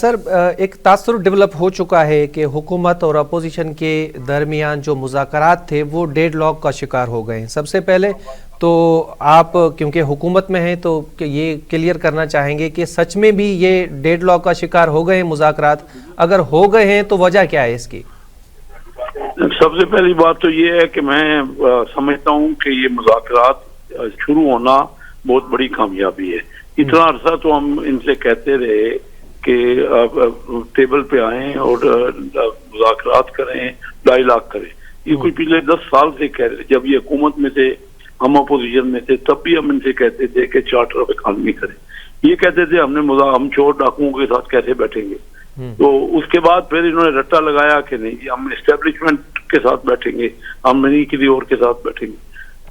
Sir, एक तासुर develop हो चुका है कि हुकूमत और अपोजिशन के दरमियान जो मुज़ाकरात थे वो डेडलॉक का शिकार हो गए हैं। सबसे पहले तो आप क्योंकि हुकूमत में हैं तो ये क्लियर करना चाहेंगे कि सच में भी ये डेडलॉक का शिकार हो गए हैं मुज़ाकरात? अगर हो गए हैं तो वजह क्या है इसकी? सबसे पहली बात तो ये है कि मैं समझता हूँ कि ये मुज़ाकरात शुरू होना बहुत बड़ी कामयाबी है। इतना अरसा तो हम इनसे कहते रहे कि टेबल पे आए और मुज़ाकरात करें, डायलॉग करें। ये कोई पिछले 10 साल से कह रहे, जब ये हुकूमत में थे, हम अपोजिशन में थे, तब भी हम इनसे कहते थे कि चार्टर ऑफ इकॉनमी करें। ये कहते थे हम चोर डाकुओं के साथ कैसे बैठेंगे। तो उसके बाद फिर इन्होंने रट्टा लगाया कि नहीं, हम एस्टेब्लिशमेंट के साथ बैठेंगे, हम मनी किसी और के साथ बैठेंगे।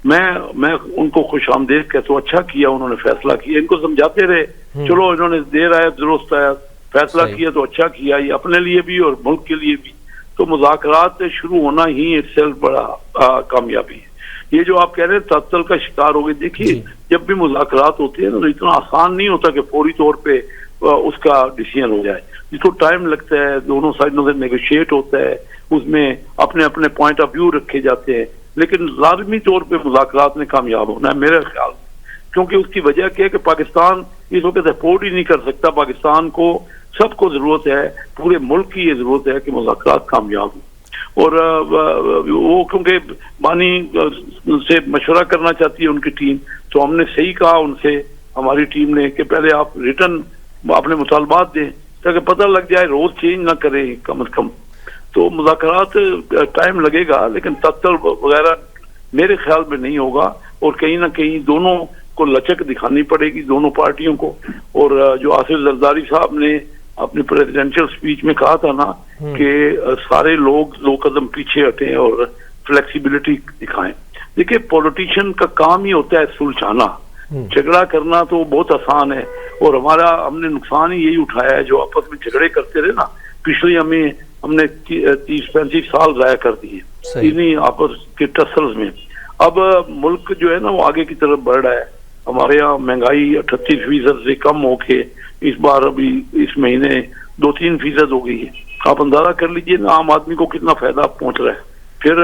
मैं उनको खुश आमदेद कहता तो अच्छा किया उन्होंने फैसला किया। इनको समझाते रहे, चलो इन्होंने देर आया दुरुस्त आया, फैसला किया तो अच्छा किया, ये अपने लिए भी और मुल्क के लिए भी। तो मुज़ाकरात शुरू होना ही इटसेल्फ बड़ा कामयाबी है। ये जो आप कह रहे हैं तअत्तुल का शिकार हो गए, देखिए जब भी मुज़ाकरात होते हैं ना तो इतना आसान नहीं होता कि फौरी तौर पे उसका डिसीजन हो जाए। इसको टाइम लगता है, दोनों साइडों से नेगोशिएट होता है, उसमें अपने अपने पॉइंट ऑफ व्यू रखे जाते हैं, लेकिन लाजमी तौर पे मुज़ाकरात में कामयाब होना है मेरे ख्याल में। क्योंकि उसकी वजह क्या है कि पाकिस्तान इस वक्त अफोर्ड ही नहीं कर सकता। पाकिस्तान को सबको जरूरत है, पूरे मुल्क की ये जरूरत है कि मुज़ाकरात कामयाब हो। और वो क्योंकि बानी से मशवरा करना चाहती है उनकी टीम, तो हमने सही कहा उनसे, हमारी टीम ने, कि पहले आप रिटर्न अपने मुतालबात दें ताकि पता लग जाए, रोज चेंज ना करें कम अज कम। तो मुज़ाकरात टाइम लगेगा, लेकिन तअत्तुल वगैरह मेरे ख्याल में नहीं होगा। और कहीं ना कहीं दोनों को लचक दिखानी पड़ेगी, दोनों पार्टियों को। और जो आसिफ जरदारी साहब ने अपनी प्रेसिडेंशियल स्पीच में कहा था ना कि सारे लोग 2 कदम पीछे हटें और फ्लेक्सिबिलिटी दिखाएं। देखिए, पॉलिटिशियन का काम ही होता है सुलझाना, झगड़ा करना तो बहुत आसान है। और हमने नुकसान ही यही उठाया है, जो आपस में झगड़े करते रहे ना। पिछले हमने 30-35 साल जाया कर दिए इन्हीं आपस के टसल्स में। अब मुल्क जो है ना वो आगे की तरफ बढ़ रहा है। हमारे यहाँ महंगाई 38% से कम होके इस बार अभी इस महीने 2-3% हो गई है। आप अंदाजा कर लीजिए ना आम आदमी को कितना फायदा पहुंच रहा है। फिर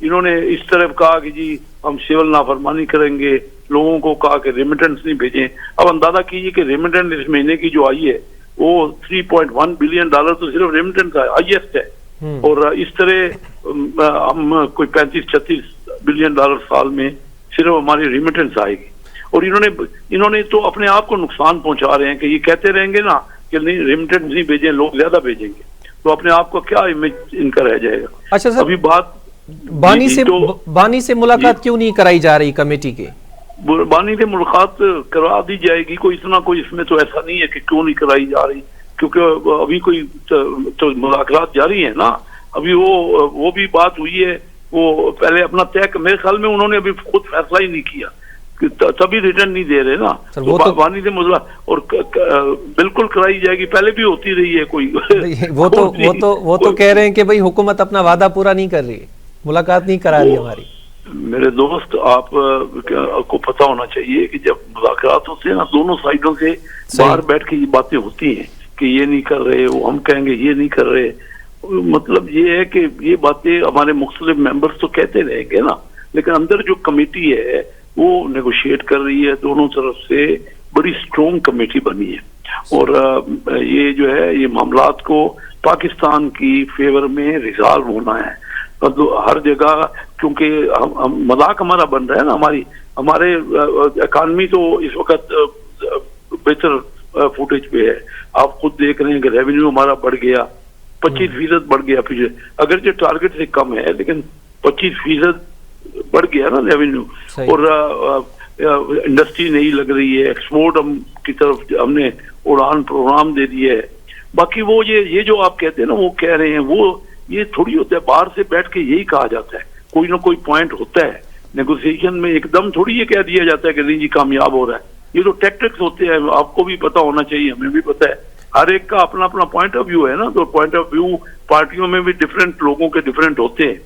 इन्होंने इस तरफ कहा कि जी हम सिविल नाफरमानी करेंगे, लोगों को कहा कि रेमिटेंस नहीं भेजें। अब अंदाजा कीजिए कि रेमिटेंस इस महीने की जो आई है वो $3.1 बिलियन तो सिर्फ रेमिटेंस है, हाईएस्ट है। और इस तरह हम कोई 35-36 बिलियन साल में सिर्फ हमारी रेमिटेंस आएगी। और इन्होंने तो अपने आप को नुकसान पहुंचा रहे हैं कि ये कहते रहेंगे ना कि नहीं रेमिटेंस नहीं भेजें, लोग ज्यादा भेजेंगे, तो अपने आप को क्या इमेज इनका रह जाएगा। अच्छा सर, अभी बात बानी से मुलाकात क्यों नहीं कराई जा रही कमेटी के? बानी से मुलाकात करवा दी जाएगी, कोई इसमें तो ऐसा नहीं है कि क्यों नहीं कराई जा रही, क्योंकि अभी कोई तो मुलाकात जारी है ना। अभी वो भी बात हुई है, वो पहले अपना तय, मेरे ख्याल में उन्होंने अभी खुद फैसला ही नहीं किया, तभी रिटर्न नहीं दे रहे ना। तो बानी से मुलाकात और बिल्कुल कराई जाएगी, पहले भी होती रही है। कोई वो तो कह रहे हैं कि भाई हुकूमत अपना वादा पूरा नहीं कर रही, मुलाकात नहीं करा रही हमारी। मेरे दोस्त, आपको पता होना चाहिए कि जब मुज़ाकरात होते हैं ना, दोनों साइडों से बाहर बैठ के ये बातें होती हैं कि ये नहीं कर रहे, वो हम कहेंगे ये नहीं कर रहे। मतलब ये है कि ये बातें हमारे मुख्तलिफ मेंबर्स तो कहते रहेंगे ना, लेकिन अंदर जो कमेटी है वो नेगोशिएट कर रही है। दोनों तरफ से बड़ी स्ट्रॉन्ग कमेटी बनी है और ये जो है ये मामलात को पाकिस्तान की फेवर में रिजॉल्व होना है। तो हर जगह, क्योंकि मजाक हमारा बन रहा है ना, हमारे इकानमी तो इस वक्त बेहतर फुटेज पे है। आप खुद देख रहे हैं कि रेवेन्यू हमारा बढ़ गया, 25% बढ़ गया पीछे, अगर जो टारगेट से कम है लेकिन 25% बढ़ गया ना रेवेन्यू। और इंडस्ट्री नहीं लग रही है, एक्सपोर्ट की तरफ हमने उड़ान प्रोग्राम दे दिया है। बाकी वो ये जो आप कहते हैं ना, वो कह रहे हैं, वो ये थोड़ी होता है, बाहर से बैठ के यही कहा जाता है, कोई ना कोई पॉइंट होता है नेगोशिएशन में, एकदम थोड़ी ये कह दिया जाता है कि नहीं जी कामयाब हो रहा है। ये तो टैक्टिक्स होते हैं, आपको भी पता होना चाहिए, हमें भी पता है। हर एक का अपना अपना पॉइंट ऑफ व्यू है ना, तो पॉइंट ऑफ व्यू पार्टियों में भी डिफरेंट लोगों के डिफरेंट होते हैं।